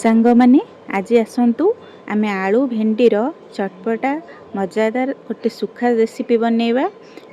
सांग माने आज आसतु आमे आलू भेंडीर चटपटा मजादार गोटे सुखा रेसिपी बनैबा।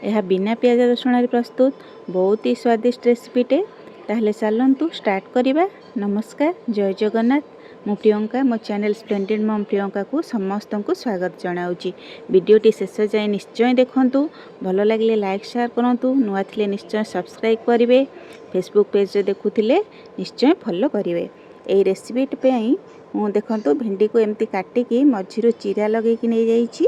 यह बिना प्याज रसुण प्रस्तुत बहुत ही स्वादिष्ट रेसिपीटे। ताहले चलतु स्टार्ट करिबा। नमस्कार, जय जगन्नाथ। मु प्रियंका, मो चैनल स्प्लेंडेड मम प्रियंका को समस्त को स्वागत जनाऊँगी। वीडियोटी शेष जाए निश्चय देखंतु। भल लगे लाइक शेयर करंतु। नुआ थिले निश्चय सब्सक्राइब करेंगे। फेसबुक पेज रे देखुथिले निश्चय फॉलो करेंगे। यही रेसिपी मु देखंतु भिंडी को एमती काटिकी मझिरु चिरा लगेकी नहीं जाइछि।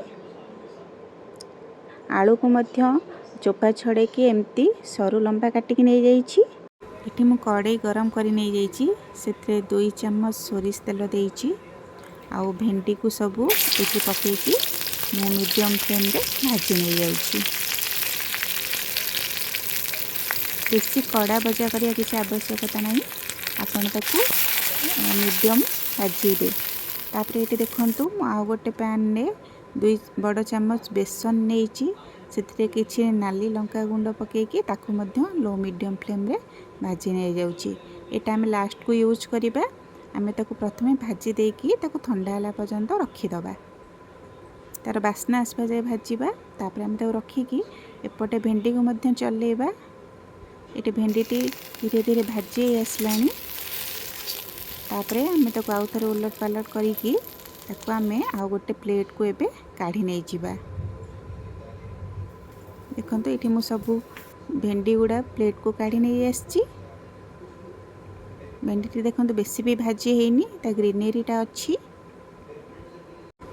आलू को मध्य चोपा छड़ेकी एमती सरू लंबा काटिकी नहीं जाइछि। एठी मु कड़ाई गरम करी नहीं जाइछि। सेथे 2 चम्मच सोरिष तेल देइछि। आउ भेंडी को सबू एठी पकेकी मु मीडियम फ्लेम रे भाजी नहीं जाइछि। बेसी कड़ा भजा करिया किसी आवश्यकता नहीं। आपण ताकू मीडियम भाजीबे। तापर ये देखंतु आउ गोटे पैन ने 2 बड़ चम्मच बेसन नहीं से किसी नाली लंका गुंड पकेकी ताकू मध्य लो मीडियम फ्लेम रे भाजी नहीं जाउची। एटा हम लास्ट को यूज करिबा। आमे ताकू प्रथमे भाजी देकी ताकू ठंडा होला पर्यंत रखिदबा। तार बास्ना आसबा जाए भाजीबा। तापर हम ताकू रखिकी एपटे भेंडी को मध्य चलेबा। ये भेंडीटी धीरे धीरे भाजी आसलानी। तापरे आमे ताकू आउ थरे उलट पालट करिकी ताकू आमे आउ गोटे प्लेट को एबे काढ़ी नहीं जिबा। देखंतु एठी मु सबु भेंडी गुड़ा प्लेट को काढ़ी नहीं आसची। भेंडी देखंतु बेसी भी भाजी हेनी, ता ग्रीनरीटा अच्छी।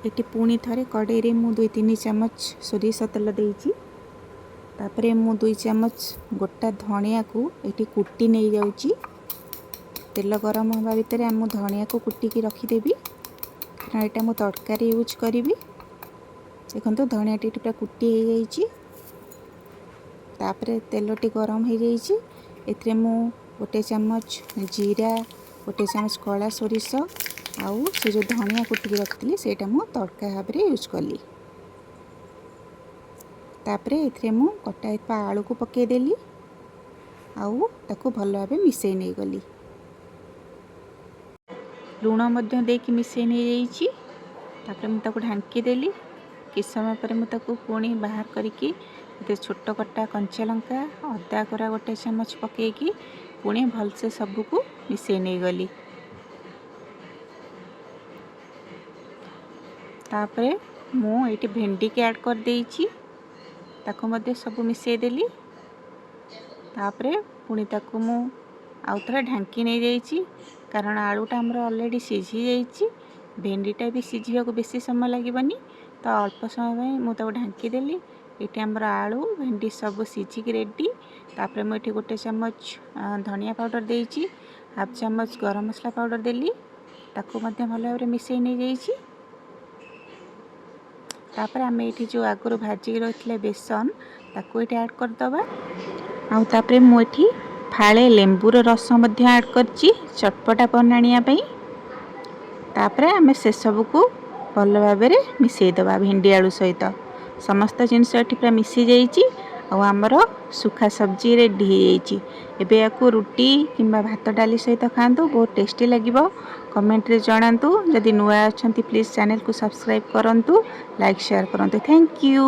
एठी पुणी थरे कड़ाई रे मु 2-3 चम्मच सोरिष तेल देइची। तापरे मु 2 चम्मच गोटा धनिया को एठी कुटी नहीं जाउची। तेल गरम होगा भितर आम धनिया को कुटिकी रखीदेवी कारण यहाँ मु तड़कारी यूज करी। देखो धनिया टी पूरा कुटी हो जाइए। तापरे तेलटी गरम हो जाइए। एथिरे मु 1 चम्मच जीरा, 1 चम्मच कला सोरिष आउ से जो धनिया कुटिकी रखी सेटा मु तड़का भाव में यूज कली। तापरे एथिरे मु कटा आलू को पकेदेली आउ ताकू भल भाव मिसई नहीं गली। लुण मध्य देकी मिसई नहीं जाइछि। तापर मु ताकू ढांकी देली। किछ समय पर मु ताकू पुणी बाहर करिकी छोट कटा कंचा लंका अदा कोरा 1 चम्मच पकेकी पुणी भलसे सबको मिसई नहीं गली। तापर मु एटी भेंडी के ऐड कर देइछि। ताकू मध्य सब मिसई देली। तापर पुणी ताकू मु आउ थोड़ा ढांकी नहीं जाइछि कारण आलूटा हमर ऑलरेडी सिझी जाइछि। भेंडीटा भी सिझिया को बेसी समय लागबनी, तो अल्प समय मु ताको ढांकी देली। एटी हमर आलू भेंडी सब सिझिक रेडी। तापर मु एटी 1 चम्मच धनिया पाउडर देइछि, 1/2 चम्मच गरम मसला पाउडर देली। ताको मध्य भल भाव मिसई नहीं जाइछि। तापर आम एटी जो आगुर भाजी रखिले बेसन ताको एटी ऐड कर दबा। आउ तापर मु एटी फाळे लेंबूर रस मध्य ऐड करछि चटपटा बनाणिया पई। तापरे आमे से सब को भल भाव में मिसई दबा। भेंडी आलू सहित समस्त जिनस एठी पूरा मिसी जाइछि। आ हमर सुखा सब्जी रेडी हो जाइछि। एबे याकू रुटी किंबा भात डाली सहित खांतु, बहुत टेस्टी लागिबो। कमेंट रे जणांतु। जदि नुआ अछंती प्लीज चैनल को सब्सक्राइब करंतु, लाइक शेयर करंतु। Thank you.